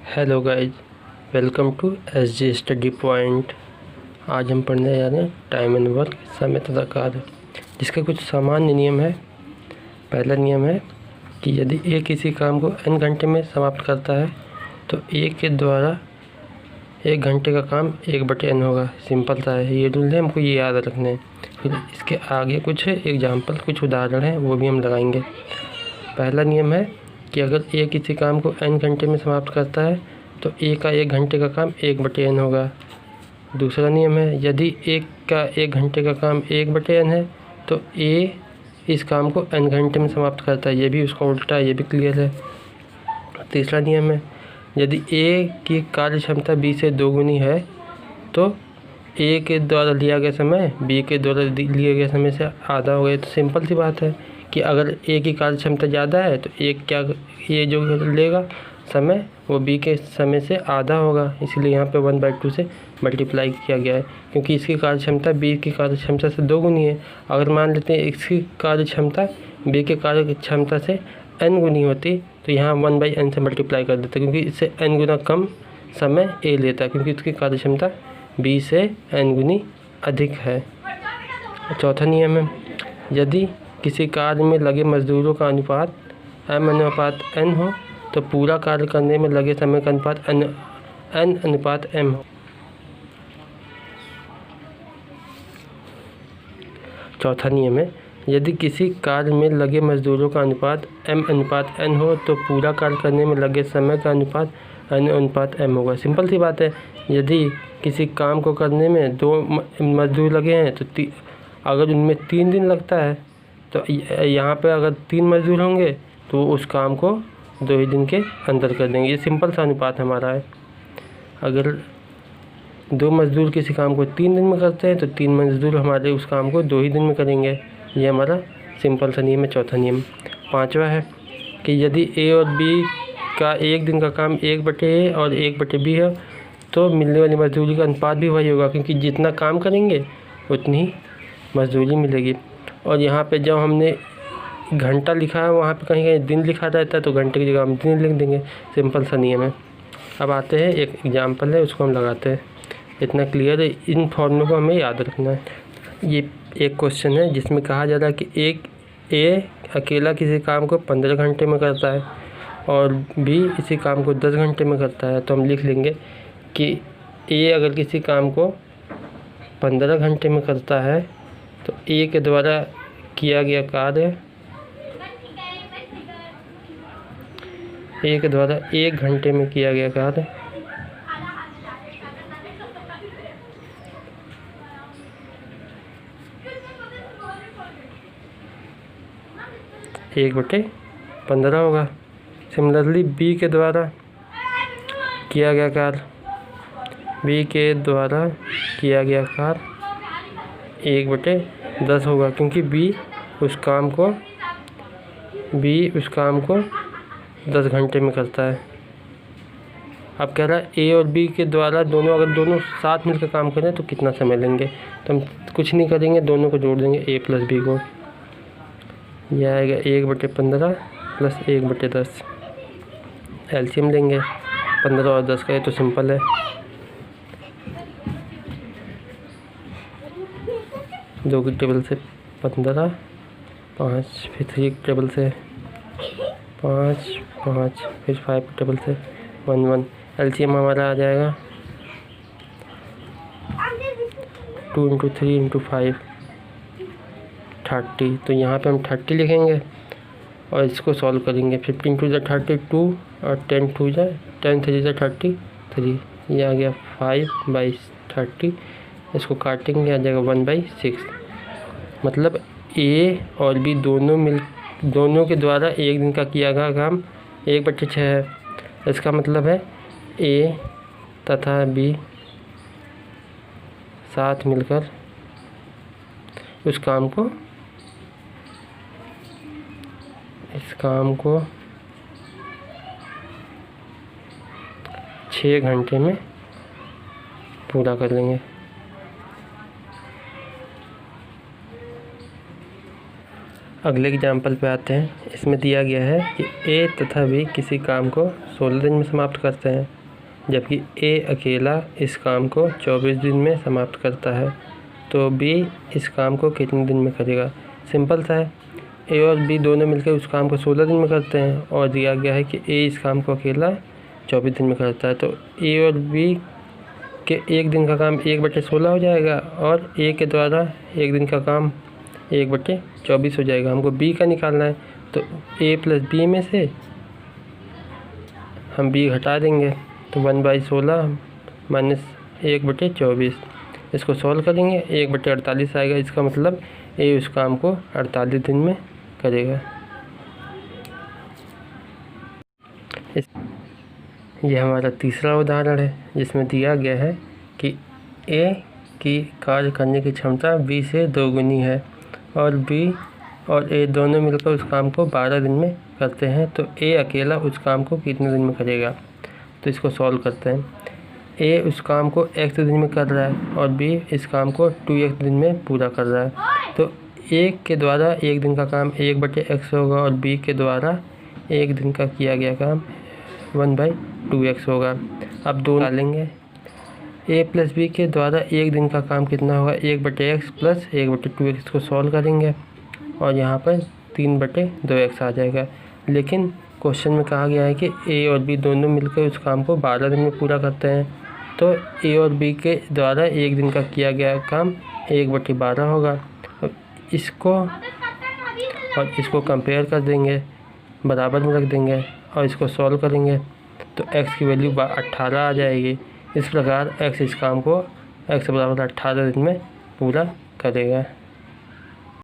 Hello guys, welcome to SG study point. आज हम पढ़ने जा रहे हैं टाइम एंड वर्क, समय तथा कार्य, जिसके कुछ सामान्य नियम है। पहला नियम है कि यदि ए किसी काम को n घंटे में समाप्त करता है तो ए के द्वारा 1 घंटे का काम 1/n होगा। सिंपल सा है, ये रूल है, हमको ये याद रखना है। फिर इसके आगे कुछ एग्जाम्पल, कुछ उदाहरण हैं, वो भी हम लगाएंगे। पहला नियम है कि अगर ए किसी काम को n घंटे में समाप्त करता है तो ए का 1 घंटे का काम 1/n होगा। दूसरा नियम है, यदि ए का 1 घंटे का काम 1/n है तो ए इस काम को n घंटे में समाप्त करता है। ये भी उसका उल्टा है, ये भी क्लियर है। तीसरा नियम है, यदि ए की कार्य क्षमता बी से 2 गुनी है तो ए के द्वारा लिया गया समय बी के द्वारा लिए गए समय से आधा हो गया। तो सिंपल सी बात है कि अगर ए की कार्य क्षमता ज़्यादा है तो ये जो लेगा समय वो बी के समय से आधा होगा, इसलिए यहाँ पे 1/2 से मल्टीप्लाई किया गया है, क्योंकि इसकी कार्य क्षमता बी की कार्य क्षमता से 2 गुनी है। अगर मान लेते हैं इसकी कार्य क्षमता बी के कार्य क्षमता से n गुनी होती तो यहाँ 1/n से मल्टीप्लाई कर देते, क्योंकि इससे n गुना कम समय ए लेता है, क्योंकि उसकी कार्य क्षमता बी से n गुनी अधिक है। चौथा नियम है, यदि किसी कार्य में लगे मजदूरों का अनुपात m/n हो तो पूरा कार्य करने में लगे समय का अनुपात n/m हो। चौथा नियम है, यदि किसी कार्य में लगे मजदूरों का अनुपात m/n हो तो पूरा कार्य करने में लगे समय का अनुपात n/m होगा। सिंपल सी बात है, यदि किसी काम को करने में 2 मजदूर लगे हैं तो अगर उनमें 3 दिन लगता है तो यहाँ पे अगर 3 मजदूर होंगे तो उस काम को 2 ही दिन के अंदर कर देंगे। ये सिंपल सा अनुपात हमारा है। अगर 2 मजदूर किसी काम को 3 दिन में करते हैं तो 3 मजदूर हमारे उस काम को 2 ही दिन में करेंगे। ये हमारा सिंपल सा नियम है, चौथा नियम। पांचवा है कि यदि ए और बी का 1 दिन का काम 1/a और 1/b है तो मिलने वाली मजदूरी का अनुपात भी वही होगा, क्योंकि जितना काम करेंगे उतनी ही मजदूरी मिलेगी। और यहाँ पे जब हमने घंटा लिखा है वहाँ पे कहीं कहीं दिन लिखा रहता है तो घंटे की जगह हम दिन लिख देंगे। सिंपल सा नियम है। अब आते हैं, एक एग्जाम्पल है, उसको हम लगाते हैं। इतना क्लियर है, इन फॉर्मूलों को हमें याद रखना है। ये एक क्वेश्चन है जिसमें कहा जा रहा है कि ए अकेला किसी काम को 15 घंटे में करता है और बी इसी काम को 10 घंटे में करता है। तो हम लिख लेंगे कि ए अगर किसी काम को 15 घंटे में करता है तो ए के द्वारा किया गया कार्य ए के द्वारा 1 घंटे में किया गया कार्य 1/15 होगा। सिमिलरली बी के द्वारा किया गया कार्य 1/10 होगा, क्योंकि बी उस काम को 10 घंटे में करता है। अब कह रहा है ए और बी के द्वारा अगर दोनों साथ मिलकर काम करें तो कितना समय लेंगे। तो हम कुछ नहीं करेंगे, दोनों को जोड़ देंगे, ए प्लस बी को। यह आएगा 1/15 प्लस 1/10। एलसीएम लेंगे 15 और 10 का, ये तो सिंपल है। 2 की टेबल से 15, 5 फिर 3 की टेबल से 5, 5 फिर 5 की टेबल से 1, 1। एलसीएम हमारा आ जाएगा 2 × 3 × 5 30। तो यहाँ पे हम 30 लिखेंगे और इसको सॉल्व करेंगे। 15 × 2 = 32 और 10 × 2 = 10 3 = 33। ये आ गया 5/30। इसको काटेंगे, आ जाएगा 1/6। मतलब ए और बी दोनों के द्वारा 1 दिन का किया गया काम 1/6 है। इसका मतलब है ए तथा बी साथ मिलकर इस काम को 6 घंटे में पूरा कर लेंगे। अगले एग्जाम्पल पे आते हैं। इसमें दिया गया है कि ए तथा बी किसी काम को 16 दिन में समाप्त करते हैं जबकि ए अकेला इस काम को 24 दिन में समाप्त करता है, तो बी इस काम को कितने दिन में करेगा। सिंपल सा है, ए और बी दोनों मिलकर उस काम को 16 दिन में करते हैं और दिया गया है कि ए इस काम को अकेला 24 दिन में करता है, तो ए और बी के एक दिन का काम 1/16 हो जाएगा और ए के द्वारा एक दिन का काम 1/24 हो जाएगा। हमको बी का निकालना है, तो ए प्लस बी में से हम बी घटा देंगे, तो 1/16 माइनस 1/24। इसको सॉल्व करेंगे, 1/48 आएगा। इसका मतलब ए उस काम को 48 दिन में करेगा। यह हमारा तीसरा उदाहरण है जिसमें दिया गया है कि ए की कार्य करने की क्षमता बी से 2 गुनी है और बी और ए दोनों मिलकर उस काम को 12 दिन में करते हैं, तो ए अकेला उस काम को कितने दिन में करेगा। तो इसको सॉल्व करते हैं। ए उस काम को x दिन में कर रहा है और बी इस काम को 2x दिन में पूरा कर रहा है, तो ए के द्वारा एक दिन का काम 1/x होगा और बी के द्वारा एक दिन का किया गया काम 1/2x होगा। अब दोनों डालेंगे, ए प्लस बी के द्वारा एक दिन का काम कितना होगा 1/x प्लस 1/2x। इसको सॉल्व करेंगे और यहाँ पर 3/2x आ जाएगा। लेकिन क्वेश्चन में कहा गया है कि ए और बी दोनों मिलकर उस काम को 12 दिन में पूरा करते हैं, तो ए और बी के द्वारा एक दिन का किया गया काम 1/12 होगा। इसको कंपेयर कर देंगे, बराबर में रख देंगे और इसको सॉल्व करेंगे तो x की वैल्यू 18 आ जाएगी। इस प्रकार x इस काम को x बराबर 18 दिन में पूरा करेगा।